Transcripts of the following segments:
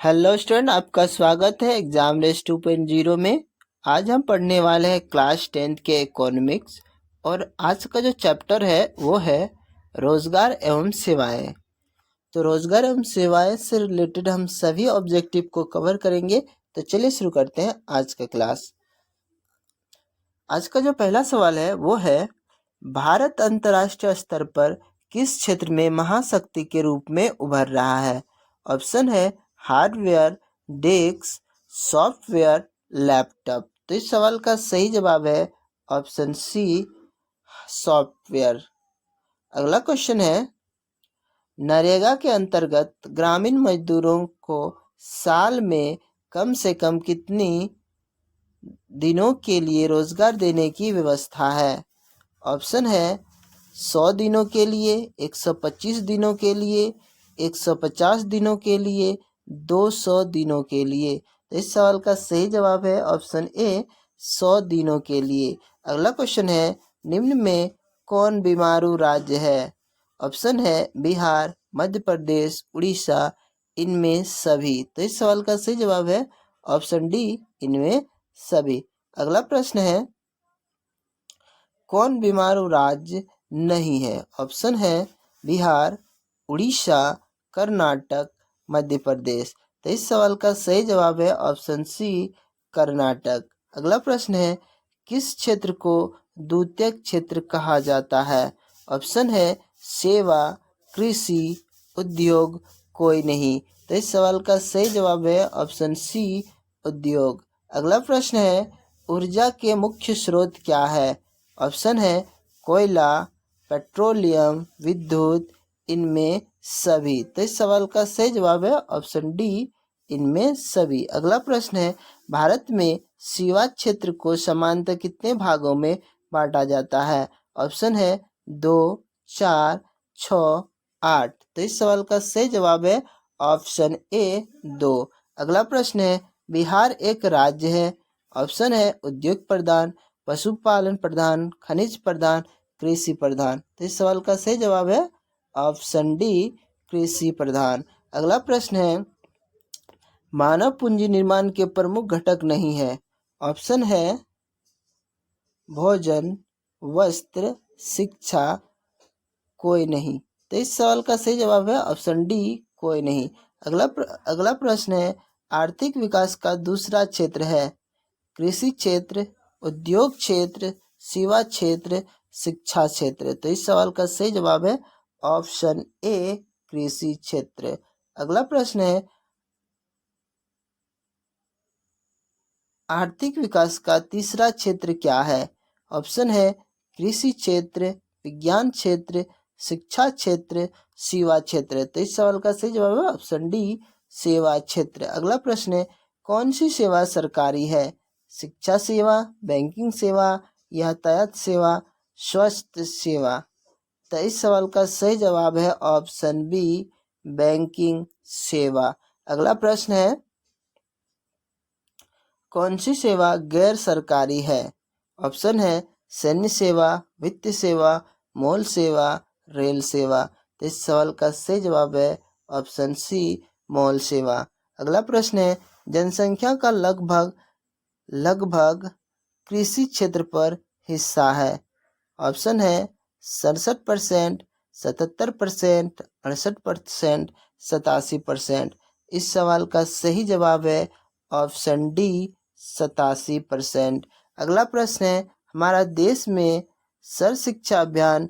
Hello student, आपका स्वागत है एग्जाम रेस 2.0 में। आज हम पढ़ने वाले हैं क्लास 10th के इकोनॉमिक्स और आज का जो चैप्टर है वो है रोजगार एवं सेवाएं। तो रोजगार एवं सेवाएं से रिलेटेड हम सभी ऑब्जेक्टिव को कवर करेंगे। तो चलिए शुरू करते हैं आज का क्लास। आज का जो पहला सवाल है वो है, भारत अंतर्राष्ट्रीय स्तर पर किस क्षेत्र में महाशक्ति के रूप में उभर रहा है? ऑप्शन है हार्डवेयर, डेस्क, सॉफ्टवेयर, लैपटॉप। तो इस सवाल का सही जवाब है ऑप्शन सी, सॉफ्टवेयर। अगला क्वेश्चन है, नरेगा के अंतर्गत ग्रामीण मजदूरों को साल में कम से कम कितनी दिनों के लिए रोजगार देने की व्यवस्था है? ऑप्शन है 100 दिनों के लिए, 125 दिनों के लिए, 150 दिनों के लिए, 200 दिनों के लिए। तो इस सवाल का सही जवाब है ऑप्शन ए, 100 दिनों के लिए। अगला क्वेश्चन है, निम्न में कौन बीमारू राज्य है? ऑप्शन है बिहार, मध्य प्रदेश, उड़ीसा, इनमें सभी। तो इस सवाल का सही जवाब है ऑप्शन डी, इनमें सभी। अगला प्रश्न है, कौन बीमारू राज्य नहीं है? ऑप्शन है बिहार, उड़ीसा, कर्नाटक, मध्य प्रदेश। तो इस सवाल का सही जवाब है ऑप्शन सी, कर्नाटक। अगला प्रश्न है, किस क्षेत्र को द्वितीयक क्षेत्र कहा जाता है? ऑप्शन है सेवा, कृषि, उद्योग, कोई नहीं। तो इस सवाल का सही जवाब है ऑप्शन सी, उद्योग। अगला प्रश्न है, ऊर्जा के मुख्य स्रोत क्या है? ऑप्शन है कोयला, पेट्रोलियम, विद्युत, इनमें सभी। तो इस सवाल का सही जवाब है ऑप्शन डी, इनमें सभी। अगला प्रश्न है, भारत में सेवा क्षेत्र को समानतः कितने भागों में बांटा जाता है? ऑप्शन है 2, 4, 6, 8। तो इस सवाल का सही जवाब है ऑप्शन ए, 2। अगला प्रश्न है, बिहार एक राज्य है। ऑप्शन है उद्योग प्रधान, पशुपालन प्रधान, खनिज प्रधान, कृषि प्रधान। तो इस सवाल का सही जवाब है ऑप्शन डी, कृषि प्रधान। अगला प्रश्न है, मानव पूंजी निर्माण के प्रमुख घटक नहीं है। ऑप्शन है भोजन, वस्त्र, शिक्षा, कोई नहीं। तो इस सवाल का सही जवाब है ऑप्शन डी, कोई नहीं। अगला प्रश्न है, आर्थिक विकास का दूसरा क्षेत्र है। कृषि क्षेत्र, उद्योग क्षेत्र, सेवा क्षेत्र, शिक्षा क्षेत्र। तो इस सवाल का सही जवाब है ऑप्शन ए, कृषि क्षेत्र। अगला प्रश्न है, आर्थिक विकास का तीसरा क्षेत्र क्या है? ऑप्शन है कृषि क्षेत्र, विज्ञान क्षेत्र, शिक्षा क्षेत्र, सेवा क्षेत्र। तो इस सवाल का सही जवाब है ऑप्शन डी, सेवा क्षेत्र। अगला प्रश्न है, कौन सी सेवा सरकारी है? शिक्षा सेवा, बैंकिंग सेवा, यातायात सेवा, स्वास्थ्य सेवा। तो इस सवाल का सही जवाब है ऑप्शन बी, बैंकिंग सेवा। अगला प्रश्न है, कौन सी सेवा गैर सरकारी है? ऑप्शन है सैन्य सेवा, वित्त सेवा, मॉल सेवा, रेल सेवा। तो इस सवाल का सही जवाब है ऑप्शन सी, मॉल सेवा। अगला प्रश्न है, जनसंख्या का लगभग कृषि क्षेत्र पर हिस्सा है। ऑप्शन है 67%, 77%, 68%, 87%। इस सवाल का सही जवाब है ऑप्शन डी, 87%। अगला प्रश्न है, हमारा देश में सर्व शिक्षा अभियान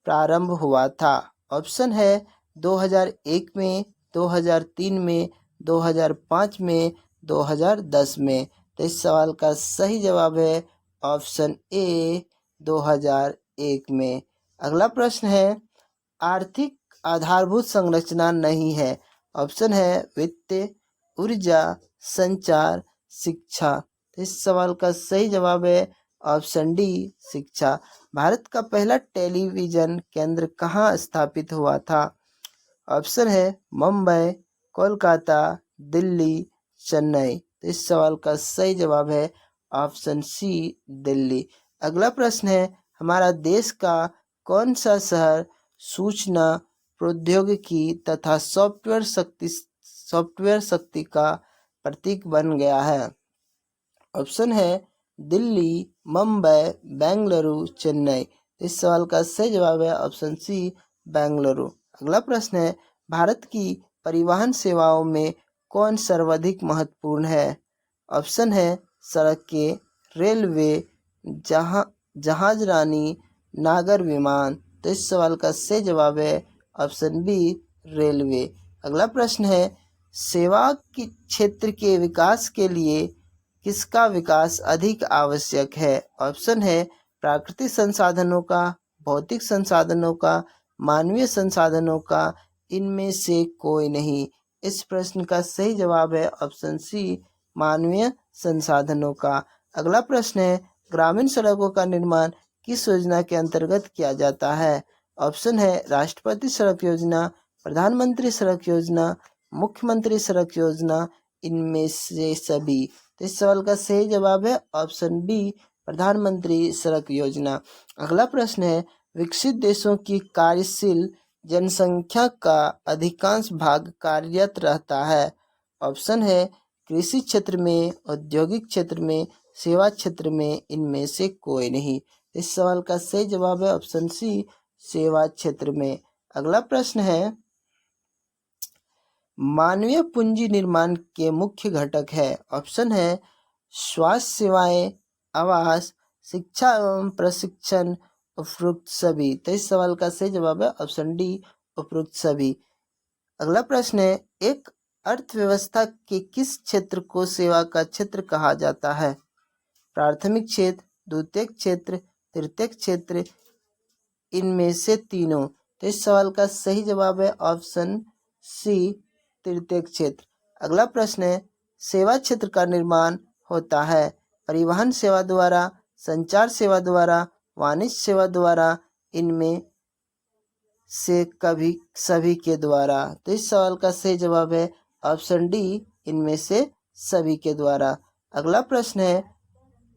प्रारंभ हुआ था। ऑप्शन है 2001 में, 2003 में, 2005 में, 2010 में। तो इस सवाल का सही जवाब है ऑप्शन ए, 2001 में। अगला प्रश्न है, आर्थिक आधारभूत संरचना नहीं है। ऑप्शन है वित्त, ऊर्जा, संचार, शिक्षा। तो इस सवाल का सही जवाब है ऑप्शन डी, शिक्षा। भारत का पहला टेलीविजन केंद्र कहाँ स्थापित हुआ था? ऑप्शन है मुंबई, कोलकाता, दिल्ली, चेन्नई। तो इस सवाल का सही जवाब है ऑप्शन सी, दिल्ली। अगला प्रश्न है, हमारा देश का कौन सा शहर सूचना प्रौद्योगिकी तथा सॉफ्टवेयर सॉफ्टवेयर शक्ति का प्रतीक बन गया है? ऑप्शन है दिल्ली, मुंबई, बेंगलुरु, चेन्नई। इस सवाल का सही जवाब है ऑप्शन सी, बेंगलुरु। अगला प्रश्न है भारत की परिवहन सेवाओं में कौन सर्वाधिक महत्वपूर्ण है? ऑप्शन है सड़कें, रेलवे, जहाजरानी, नागर विमान। तो इस सवाल का सही जवाब है ऑप्शन बी, रेलवे। अगला प्रश्न है सेवा के क्षेत्र के विकास के लिए किसका विकास अधिक आवश्यक है? ऑप्शन है प्राकृतिक संसाधनों का, भौतिक संसाधनों का, मानवीय संसाधनों का, इनमें से कोई नहीं। इस प्रश्न का सही जवाब है ऑप्शन सी, मानवीय संसाधनों का। अगला प्रश्न है ग्रामीण सड़कों का निर्माण किस योजना के अंतर्गत किया जाता है? ऑप्शन है राष्ट्रपति सड़क योजना, प्रधानमंत्री सड़क योजना, मुख्यमंत्री सड़क योजना, इनमें से सभी। तो इस सवाल का सही जवाब है ऑप्शन बी, प्रधानमंत्री सड़क योजना। अगला प्रश्न है विकसित देशों की कार्यशील जनसंख्या का अधिकांश भाग कार्यरत रहता है। ऑप्शन है कृषि क्षेत्र में, औद्योगिक क्षेत्र में, सेवा क्षेत्र में, इनमें से कोई नहीं। इस सवाल का सही जवाब है ऑप्शन सी, सेवा क्षेत्र में। अगला प्रश्न है मानवीय पूंजी निर्माण के मुख्य घटक है। ऑप्शन है स्वास्थ्य सेवाएं, आवास, शिक्षा एवं प्रशिक्षण, उपरोक्त सभी। तो इस सवाल का सही जवाब है ऑप्शन डी, उपरोक्त सभी। अगला प्रश्न है एक अर्थव्यवस्था के किस क्षेत्र को सेवा का क्षेत्र कहा जाता है? प्राथमिक क्षेत्र, द्वितीयक क्षेत्र, तृतीयक क्षेत्र, इनमें से तीनों। तो इस सवाल का सही जवाब है ऑप्शन सी, तृतीयक क्षेत्र। अगला प्रश्न है सेवा क्षेत्र का निर्माण होता है परिवहन सेवा द्वारा, संचार सेवा द्वारा, वाणिज्य सेवा द्वारा, इनमें से कभी सभी के द्वारा। तो इस सवाल का सही जवाब है ऑप्शन डी, इनमें से सभी के द्वारा। अगला प्रश्न है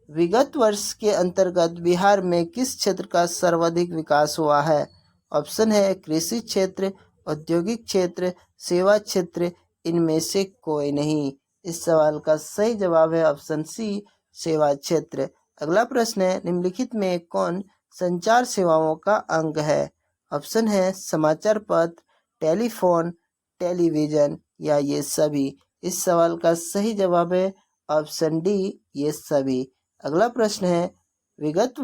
विगत वर्ष के अंतर्गत बिहार में किस क्षेत्र का सर्वाधिक विकास हुआ है? ऑप्शन है कृषि क्षेत्र, औद्योगिक क्षेत्र, सेवा क्षेत्र, इनमें से कोई नहीं। इस सवाल का सही जवाब है ऑप्शन सी, सेवा क्षेत्र। अगला प्रश्न है निम्नलिखित में कौन संचार सेवाओं का अंग है? ऑप्शन है समाचार पत्र, टेलीफोन, टेलीविजन, या ये सभी। इस सवाल का सही जवाब है ऑप्शन डी, ये सभी। अगला प्रश्न है विगत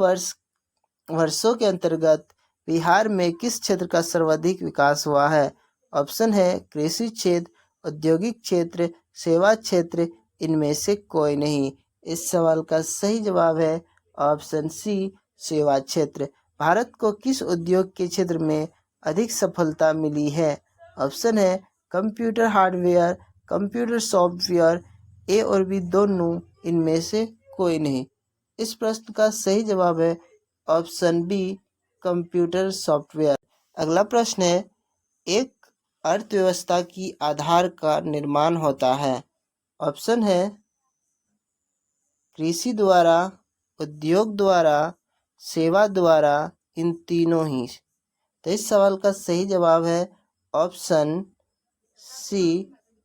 वर्षों के अंतर्गत बिहार में किस क्षेत्र का सर्वाधिक विकास हुआ है? ऑप्शन है कृषि क्षेत्र, औद्योगिक क्षेत्र, सेवा क्षेत्र, इनमें से कोई नहीं। इस सवाल का सही जवाब है ऑप्शन सी, सेवा क्षेत्र। भारत को किस उद्योग के क्षेत्र में अधिक सफलता मिली है? ऑप्शन है कंप्यूटर हार्डवेयर, कंप्यूटर सॉफ्टवेयर, ए और बी दोनों, इनमें से कोई नहीं। इस प्रश्न का सही जवाब है ऑप्शन बी, कंप्यूटर सॉफ्टवेयर। अगला प्रश्न है एक अर्थव्यवस्था की आधार का निर्माण होता है। ऑप्शन है कृषि द्वारा, उद्योग द्वारा, सेवा द्वारा, इन तीनों ही। तो इस सवाल का सही जवाब है ऑप्शन सी,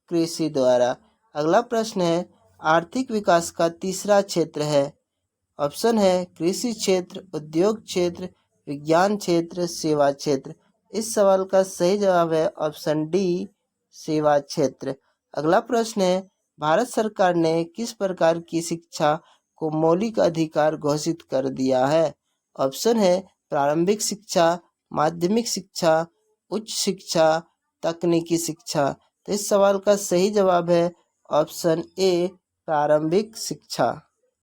कृषि द्वारा। अगला प्रश्न है आर्थिक विकास का तीसरा क्षेत्र है। ऑप्शन है कृषि क्षेत्र, उद्योग क्षेत्र, विज्ञान क्षेत्र, सेवा क्षेत्र। इस सवाल का सही जवाब है ऑप्शन डी, सेवा क्षेत्र। अगला प्रश्न है भारत सरकार ने किस प्रकार की शिक्षा को मौलिक अधिकार घोषित कर दिया है? ऑप्शन है प्रारंभिक शिक्षा, माध्यमिक शिक्षा, उच्च शिक्षा, तकनीकी शिक्षा। तो इस सवाल का सही जवाब है ऑप्शन ए, प्रारंभिक शिक्षा।